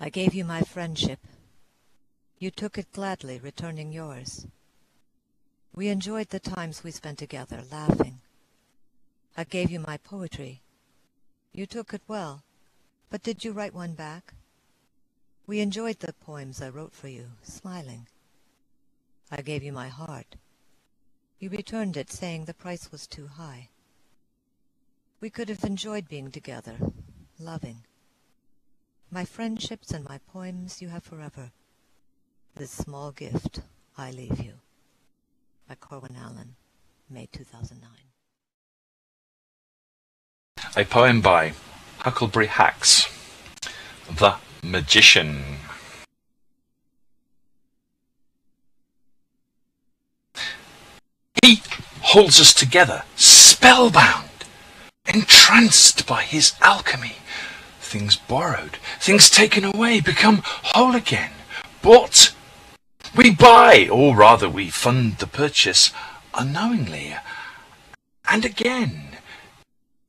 I gave you my friendship. You took it gladly, returning yours. We enjoyed the times we spent together, laughing. I gave you my poetry. You took it well, but did you write one back? We enjoyed the poems I wrote for you, smiling. I gave you my heart. You returned it, saying the price was too high. We could have enjoyed being together, loving. My friendships and my poems you have forever. This small gift I leave you. By Corwin Allen, May 2009. A poem by Huckleberry Hacks, The Magician. He holds us together, spellbound, entranced by his alchemy. Things borrowed, things taken away, become whole again. Bought, we buy, or rather we fund the purchase unknowingly. And again,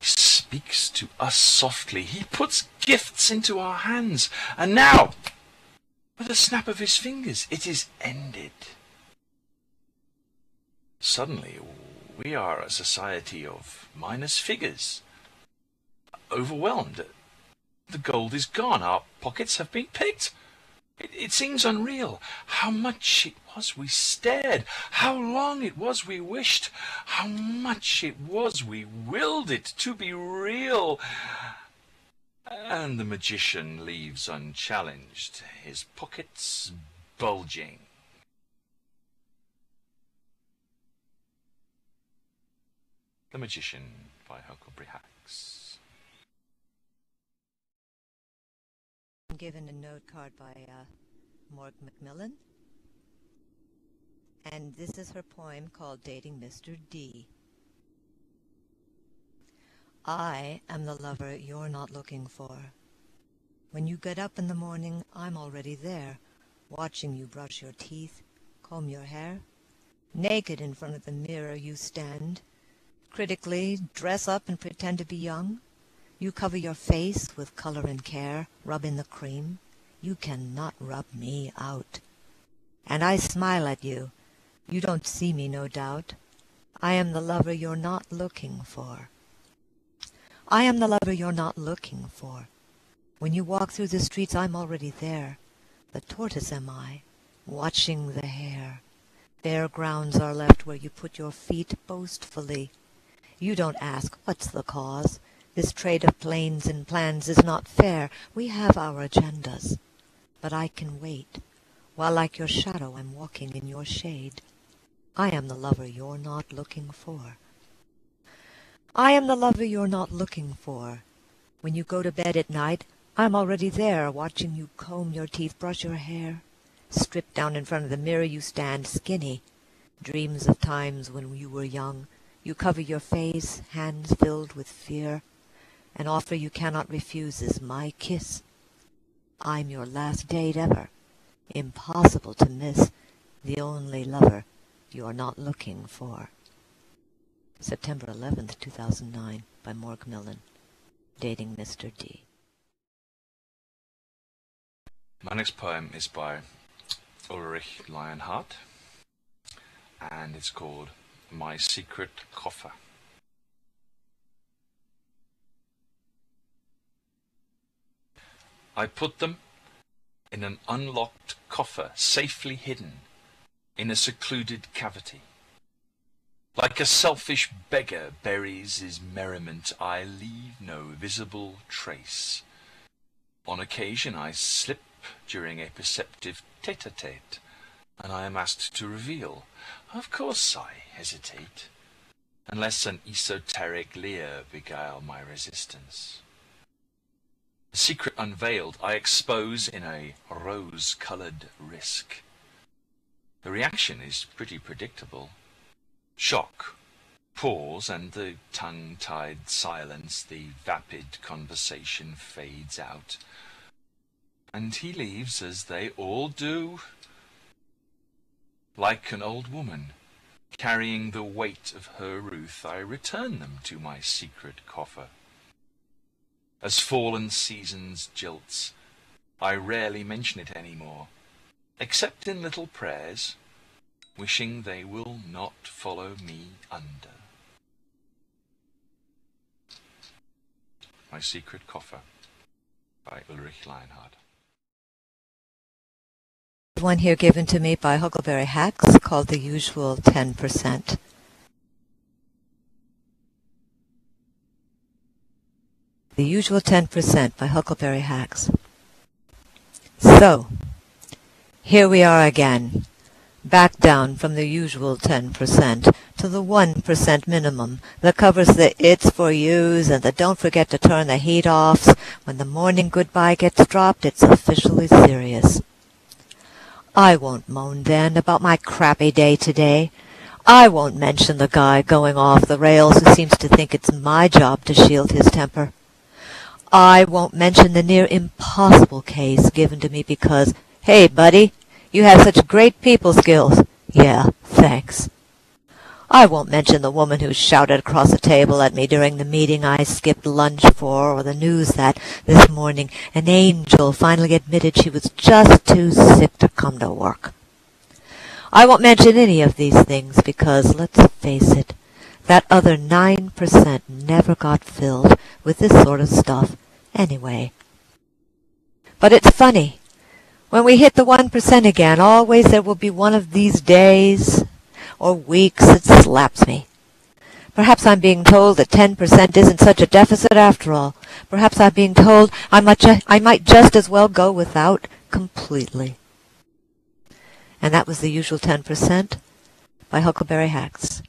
he speaks to us softly. He puts gifts into our hands. And now, with a snap of his fingers, it is ended. Suddenly, we are a society of minus figures. Overwhelmed. The gold is gone. Our pockets have been picked. It seems unreal. How much it was we stared. How long it was we wished. How much it was we willed it to be real. And the magician leaves unchallenged, his pockets bulging. The Magician by Huckleberry Hacks. I'm given a note card by Morg Macmillan. And this is her poem called Dating Mr. D. I am the lover you're not looking for. When you get up in the morning, I'm already there, watching you brush your teeth, comb your hair. Naked in front of the mirror you stand, critically dress up and pretend to be young. You cover your face with color and care, rub in the cream. You cannot rub me out. And I smile at you. You don't see me, no doubt. I am the lover you're not looking for. I am the lover you're not looking for. When you walk through the streets, I'm already there. The tortoise am I, watching the hare. Bare grounds are left where you put your feet boastfully. You don't ask, what's the cause? This trade of planes and plans is not fair. We have our agendas. But I can wait, while like your shadow I'm walking in your shade. I am the lover you're not looking for. I am the lover you're not looking for. When you go to bed at night, I'm already there, watching you comb your teeth, brush your hair. Stripped down in front of the mirror you stand, skinny. Dreams of times when you were young. You cover your face, hands filled with fear. An offer you cannot refuse is my kiss. I'm your last date ever, impossible to miss, the only lover you're not looking for. September 11th, 2009, by Morg Millen, Dating Mr. D. My next poem is by Ulrich Lionheart, and it's called My Secret Coffer. I put them in an unlocked coffer, safely hidden in a secluded cavity. Like a selfish beggar buries his merriment, I leave no visible trace. On occasion I slip during a perceptive tete-a-tete, and I am asked to reveal. Of course I hesitate, unless an esoteric leer beguile my resistance. The secret unveiled, I expose in a rose-coloured risk. The reaction is pretty predictable. Shock, pause, and the tongue-tied silence, the vapid conversation fades out. And he leaves as they all do, like an old woman. Carrying the weight of her ruth, I return them to my secret coffer. As fallen season's jilts, I rarely mention it any more, except in little prayers, wishing they will not follow me under. My Secret Coffer by Ulrich Leinhardt. One here given to me by Huckleberry Hacks called The Usual 10%. The Usual 10% by Huckleberry Hacks. So, here we are again, back down from the usual 10% to the 1% minimum that covers the it's for yous and the don't forget to turn the heat offs. When the morning goodbye gets dropped, it's officially serious. I won't moan then about my crappy day today. I won't mention the guy going off the rails who seems to think it's my job to shield his temper. I won't mention the near impossible case given to me because, hey, buddy, you have such great people skills. Yeah, thanks. I won't mention the woman who shouted across the table at me during the meeting I skipped lunch for, or the news that, this morning, an angel finally admitted she was just too sick to come to work. I won't mention any of these things because, let's face it, that other 9% never got filled with this sort of stuff anyway. But it's funny. When we hit the 1% again, always there will be one of these days or weeks that slaps me. Perhaps I'm being told that 10% isn't such a deficit after all. Perhaps I'm being told I might just as well go without completely. And that was The Usual 10% by Huckleberry Hacks.